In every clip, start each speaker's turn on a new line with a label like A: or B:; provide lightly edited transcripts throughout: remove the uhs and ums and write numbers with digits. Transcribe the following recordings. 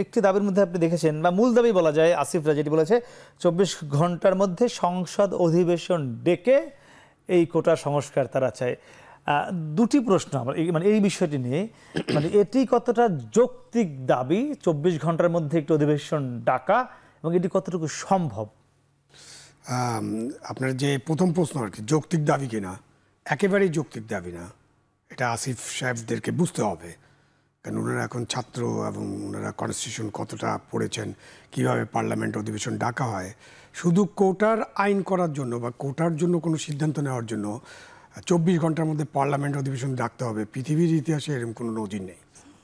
A: একটি দাবির মধ্যে আপনি দেখেছেন বা মূল দাবি বলা যায় আসিফরা যেটি বলেছে 24 ঘন্টার মধ্যে সংসদ অধিবেশন ডেকে এই কোটা সংস্কার তারা চায়। দুটি প্রশ্ন আমার মানে এই বিষয়টি নিয়ে, মানে এটি কতটা যৌক্তিক দাবি 24 ঘন্টার মধ্যে একটি অধিবেশন ডাকা, এবং এটি কতটুকু সম্ভব?
B: আপনার যে প্রথম প্রশ্ন আর কি, যৌক্তিক দাবি কিনা, একেবারেই যৌক্তিক দাবি না। এটা আসিফ সাহেবদেরকে বুঝতে হবে, কারণ ওনারা এখন ছাত্র এবং ওনারা কনস্টিটিউশন কতটা পড়েছেন, কিভাবে পার্লামেন্ট অধিবেশন ডাকা হয়। শুধু কোটার আইন করার জন্য বা কোটার জন্য কোনো সিদ্ধান্ত নেওয়ার জন্য 24 ঘন্টার মধ্যে পার্লামেন্ট অধিবেশন ডাকতে হবে, পৃথিবীর ইতিহাসে এরকম কোনো নজির নেই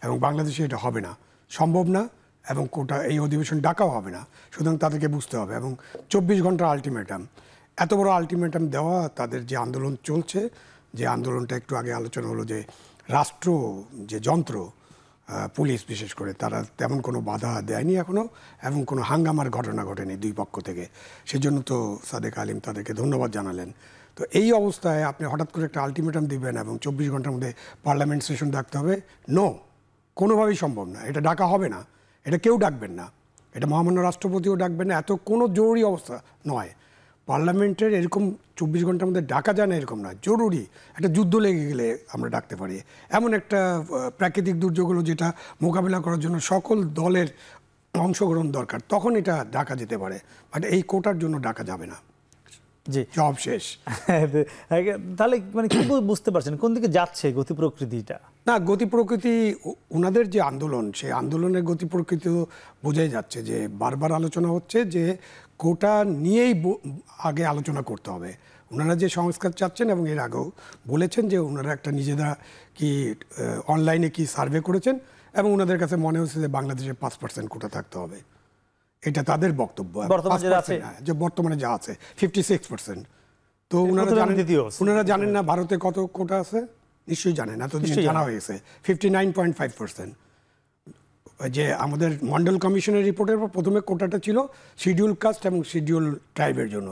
B: এবং বাংলাদেশে এটা হবে না, সম্ভব না, এবং কোটা এই অধিবেশন ডাকাও হবে না। সুতরাং তাদেরকে বুঝতে হবে। এবং 24 ঘন্টার আলটিমেটাম, এত বড় আলটিমেটাম দেওয়া, তাদের যে আন্দোলন চলছে, যে আন্দোলনটা একটু আগে আলোচনা হলো, যে রাষ্ট্র যে যন্ত্র পুলিশ বিশেষ করে, তারা তেমন কোনো বাধা দেয়নি এখনও, এবং কোনো হাঙ্গামার ঘটনা ঘটেনি দুই পক্ষ থেকে। সেজন্য তো সাদেক আলিম তাদেরকে ধন্যবাদ জানালেন। তো এই অবস্থায় আপনি হঠাৎ করে একটা আলটিমেটাম দিবেন এবং 24 ঘন্টার মধ্যে পার্লামেন্ট সেশন ডাকতে হবে, নো, কোনোভাবেই সম্ভব না। এটা ডাকা হবে না, এটা কেউ ডাকবেন না, এটা মহামান্য রাষ্ট্রপতিও ডাকবেন না। এত কোনো জরুরি অবস্থা নয়। পার্লামেন্টের এরকম 24 ঘন্টার মধ্যে ডাকা যায় না এরকম নয়, জরুরি একটা যুদ্ধ লেগে গেলে আমরা ডাকতে পারি। এমন একটা প্রাকৃতিক দুর্যোগ হলো যেটা মোকাবিলা করার জন্য সকল দলের অংশগ্রহণ দরকার, তখন এটা ডাকা যেতে পারে, বাট এই কোটার জন্য ডাকা যাবে না।
A: জি,
B: জব শেষ।
A: তাহলে মানে কি বুঝতে পারছেন কোন দিকে যাচ্ছে গতি প্রকৃতিটা?
B: না, গতি প্রকৃতি ওনাদের যে আন্দোলন, সেই আন্দোলনের গতি প্রকৃতি বোঝাই যাচ্ছে যে বারবার আলোচনা হচ্ছে যে কোটা নিয়েই আগে আলোচনা করতে হবে। ওনারা যে সংস্কার চাচ্ছেন, এবং এর আগেও বলেছেন যে ওনারা একটা নিজেরা কি অনলাইনে কি সার্ভে করেছেন, এবং ওনাদের কাছে মনে হচ্ছে যে বাংলাদেশে 5% কোটা থাকতে হবে, এটা তাদের বক্তব্য। যে বর্তমানে যা আছে 56%। তো ওনারা জানেন না ভারতে কত কোটা আছে? নিশ্চয়ই জানেন, এতদিন জানা হয়েছে 59.5%। যে আমাদের মন্ডল কমিশনের রিপোর্টের পর প্রথমে কোটাটা ছিল শিডিউল কাস্ট এবং শিডিউল ট্রাইবের জন্য,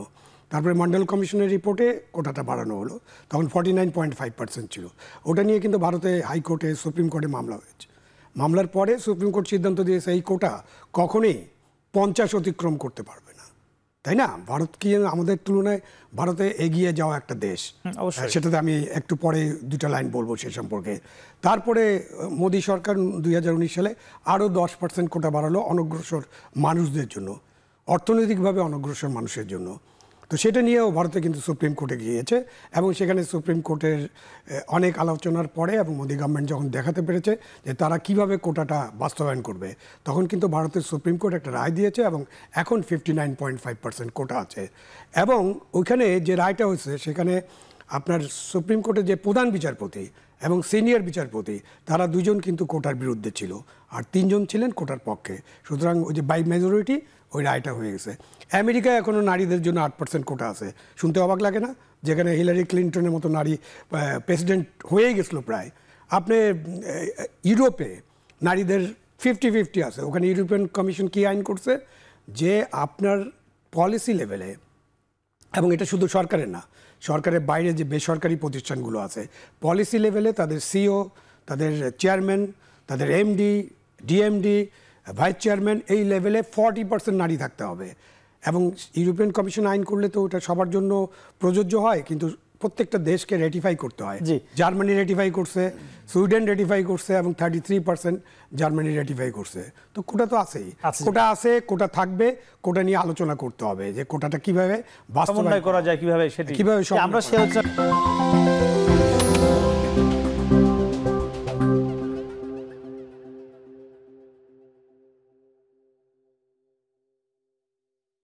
B: তারপরে মন্ডল কমিশনের রিপোর্টে কোটাটা বাড়ানো হলো, তখন 49.5% ছিল। ওটা নিয়ে কিন্তু ভারতে হাইকোর্টে, সুপ্রিম কোর্টে মামলা হয়েছে। মামলার পরে সুপ্রিম কোর্ট সিদ্ধান্ত দিয়েছে এই কোটা কখনোই 50 অতিক্রম করতে পারবে না, তাই না? ভারত কি আমাদের তুলনায় ভারতে এগিয়ে যাওয়া একটা দেশ, সেটাতে আমি একটু পরে দুটা লাইন বলবো সে সম্পর্কে। তারপরে মোদী সরকার 2019 সালে আরও 10% কোটা বাড়ালো অনগ্রসর মানুষদের জন্য, অর্থনৈতিকভাবে অনগ্রসর মানুষের জন্য। তো সেটা নিয়েও ভারতে কিন্তু সুপ্রিম কোর্টে গিয়েছে, এবং সেখানে সুপ্রিম কোর্টের অনেক আলোচনার পরে এবং মোদী গভর্নমেন্ট যখন দেখাতে পেরেছে যে তারা কিভাবে কোটাটা বাস্তবায়ন করবে, তখন কিন্তু ভারতের সুপ্রিম কোর্ট একটা রায় দিয়েছে, এবং এখন 59.5% কোটা আছে। এবং ওইখানে যে রায়টা হয়েছে, সেখানে আপনার সুপ্রিম কোর্টের যে প্রধান বিচারপতি এবং সিনিয়র বিচারপতি, তারা দুজন কিন্তু কোটার বিরুদ্ধে ছিল, আর 3 জন ছিলেন কোটার পক্ষে। সুতরাং ওই যে বাই মেজরিটি ওই রায়টা হয়ে গেছে। আমেরিকায় এখনও নারীদের জন্য 8% কোটা আছে, শুনতে অবাক লাগে না? যেখানে হিলারি ক্লিন্টনের মতো নারী প্রেসিডেন্ট হয়েই গেছিল প্রায়। আপনি ইউরোপে নারীদের 50-50 আছে। ওখানে ইউরোপিয়ান কমিশন কি আইন করছে যে আপনার পলিসি লেভেলে, এবং এটা শুধু সরকারের না, সরকারের বাইরে যে বেসরকারি প্রতিষ্ঠানগুলো আছে, পলিসি লেভেলে তাদের সিও, তাদের চেয়ারম্যান, তাদের এমডি, ডিএমডি, ভাইস চেয়ারম্যান, এই লেভেলে 40% নারী থাকতে হবে। এবং ইউরোপিয়ান কমিশন আইন করলে তো ওটা সবার জন্য প্রযোজ্য হয়, কিন্তু প্রত্যেকটা দেশকে রেটিফাই করতে হয়। জার্মানি রেটিফাই করছে, সুইডেন রেটিফাই করছে, এবং 33% জার্মানি রেটিফাই করছে। তো কোটা তো আছেই, কোটা আছে, কোটা থাকবে, কোটা নিয়ে আলোচনা করতে হবে যে কোটাটা কিভাবে বাস্তবায়ন করা যায়, কিভাবে আমরা